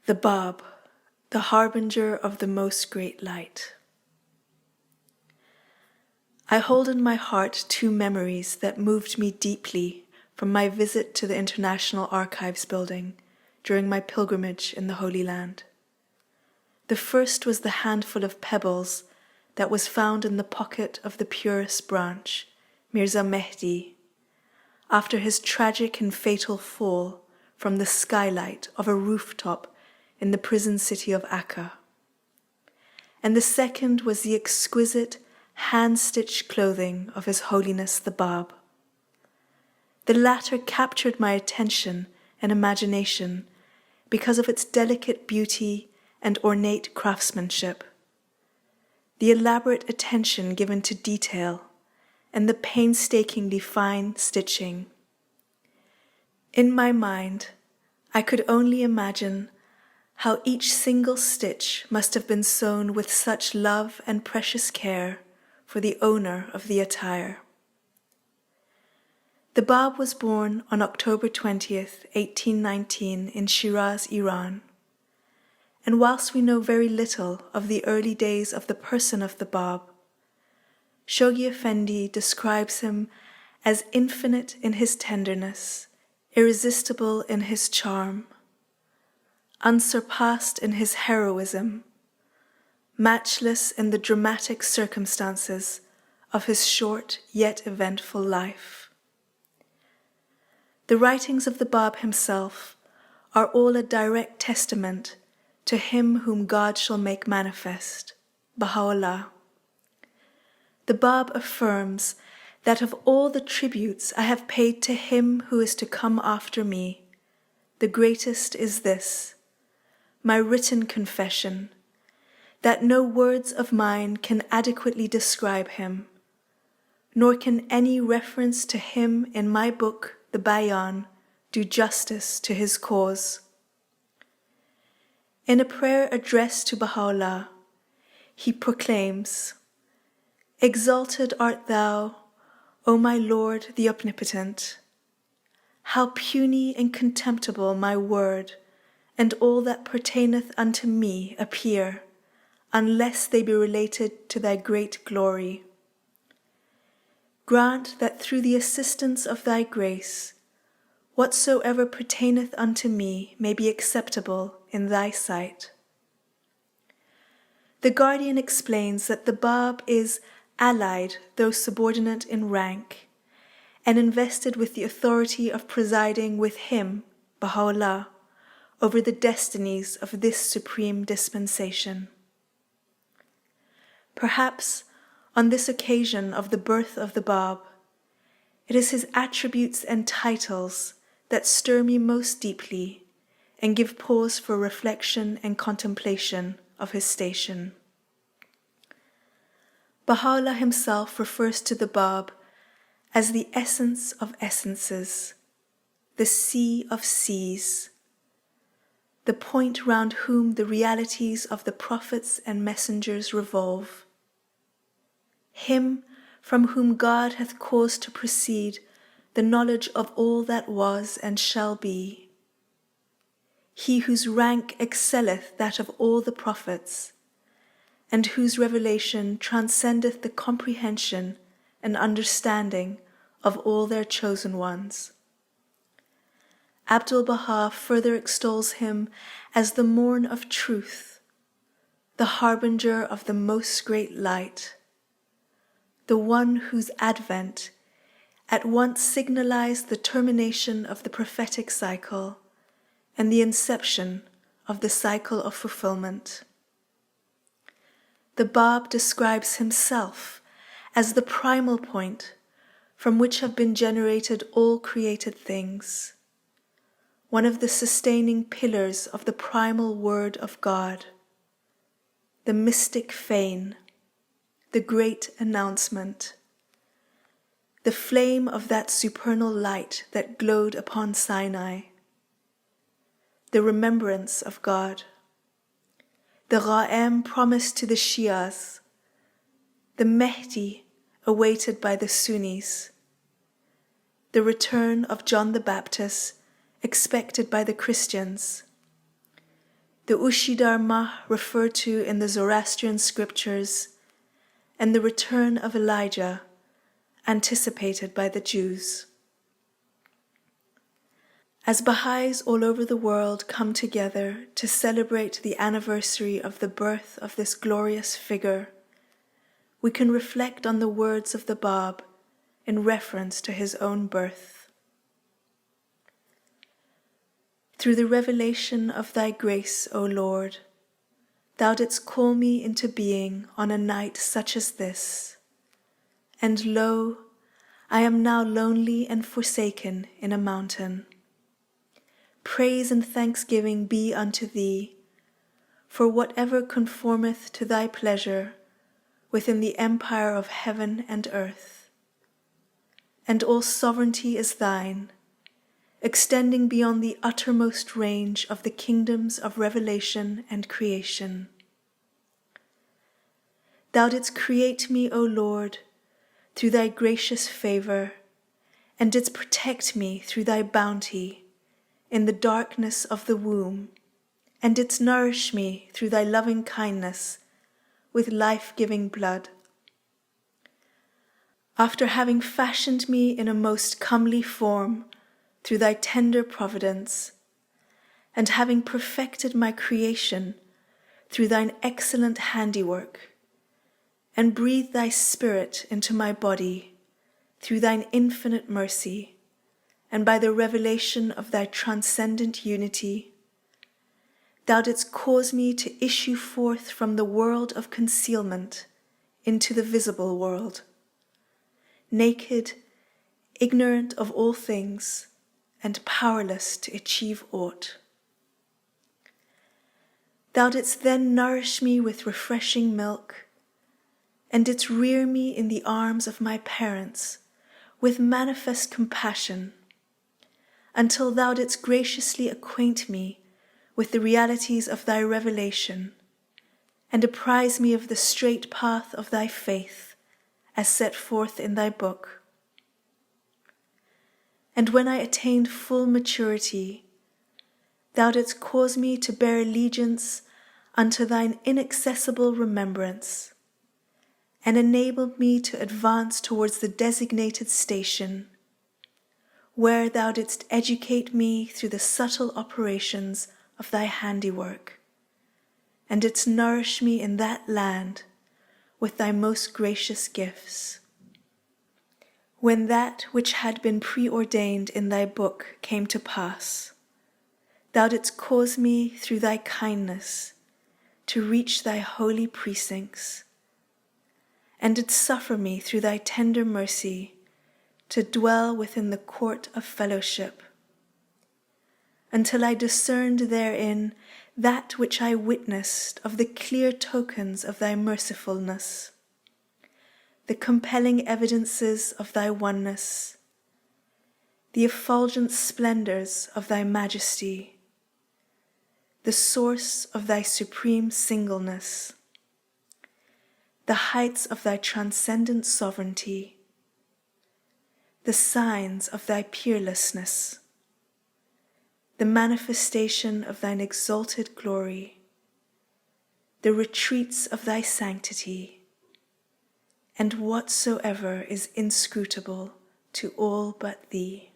The Bab, the Harbinger of the Most Great Light. I hold in my heart two memories that moved me deeply from my visit to the International Archives building during my pilgrimage in the Holy Land. The first was the handful of pebbles that was found in the pocket of the purest branch, Mirza Mehdi, after his tragic and fatal fall from the skylight of a rooftop in the prison city of Akka. And the second was the exquisite hand-stitched clothing of His Holiness the Bab. The latter captured my attention and imagination because of its delicate beauty and ornate craftsmanship, the elaborate attention given to detail, and the painstakingly fine stitching. In my mind, I could only imagine how each single stitch must have been sewn with such love and precious care for the owner of the attire. The Bab was born on October 20th, 1819 in Shiraz, Iran. And whilst we know very little of the early days of the person of the Bab, Shoghi Effendi describes him as infinite in his tenderness, irresistible in his charm, unsurpassed in his heroism, matchless in the dramatic circumstances of his short yet eventful life. The writings of the Bab himself are all a direct testament to him whom God shall make manifest, Baha'u'llah. The Bab affirms that of all the tributes I have paid to him who is to come after me, the greatest is this, my written confession, that no words of mine can adequately describe him, nor can any reference to him in my book, the Bayan, do justice to his cause. In a prayer addressed to Baha'u'llah, he proclaims, "Exalted art thou, O my Lord the Omnipotent! How puny and contemptible my word and all that pertaineth unto me appear, unless they be related to thy great glory. Grant that through the assistance of thy grace, whatsoever pertaineth unto me may be acceptable in thy sight." The Guardian explains that the Bab is allied, though subordinate in rank, and invested with the authority of presiding with him, Baha'u'llah, over the destinies of this supreme dispensation. Perhaps, on this occasion of the birth of the Bab, it is his attributes and titles that stir me most deeply and give pause for reflection and contemplation of his station. Baha'u'llah himself refers to the Bab as the essence of essences, the sea of seas, the point round whom the realities of the prophets and messengers revolve, him from whom God hath caused to proceed the knowledge of all that was and shall be, he whose rank excelleth that of all the prophets, and whose revelation transcendeth the comprehension and understanding of all their chosen ones. Abdul-Baha further extols him as the morn of truth, the harbinger of the most great light, the one whose advent at once signalized the termination of the prophetic cycle and the inception of the cycle of fulfillment. The Bab describes himself as the primal point from which have been generated all created things, one of the sustaining pillars of the primal word of God, the mystic fane, the great announcement, the flame of that supernal light that glowed upon Sinai, the remembrance of God, the Ra'em promised to the Shias, the Mehdi awaited by the Sunnis, the return of John the Baptist expected by the Christians, the Ushidharma referred to in the Zoroastrian scriptures, and the return of Elijah, anticipated by the Jews. As Baha'is all over the world come together to celebrate the anniversary of the birth of this glorious figure, we can reflect on the words of the Bab in reference to his own birth. Through the revelation of thy grace, O Lord, thou didst call me into being on a night such as this, and lo, I am now lonely and forsaken in a mountain. Praise and thanksgiving be unto thee, for whatever conformeth to thy pleasure within the empire of heaven and earth. And all sovereignty is thine, extending beyond the uttermost range of the kingdoms of revelation and creation. Thou didst create me, O Lord, through thy gracious favor, and didst protect me through thy bounty in the darkness of the womb, and didst nourish me through thy loving kindness with life-giving blood. After having fashioned me in a most comely form through thy tender providence, and having perfected my creation through thine excellent handiwork, and breathed thy spirit into my body through thine infinite mercy, and by the revelation of thy transcendent unity, thou didst cause me to issue forth from the world of concealment into the visible world, naked, ignorant of all things, and powerless to achieve aught. Thou didst then nourish me with refreshing milk, and didst rear me in the arms of my parents with manifest compassion, until thou didst graciously acquaint me with the realities of thy revelation, and apprise me of the straight path of thy faith, as set forth in thy book. And when I attained full maturity, thou didst cause me to bear allegiance unto thine inaccessible remembrance, and enabled me to advance towards the designated station, where thou didst educate me through the subtle operations of thy handiwork, and didst nourish me in that land with thy most gracious gifts. When that which had been preordained in thy book came to pass, thou didst cause me through thy kindness to reach thy holy precincts, and didst suffer me through thy tender mercy to dwell within the court of fellowship, until I discerned therein that which I witnessed of the clear tokens of thy mercifulness, the compelling evidences of thy oneness, the effulgent splendors of thy majesty, the source of thy supreme singleness, the heights of thy transcendent sovereignty, the signs of thy peerlessness, the manifestation of thine exalted glory, the retreats of thy sanctity, and whatsoever is inscrutable to all but thee.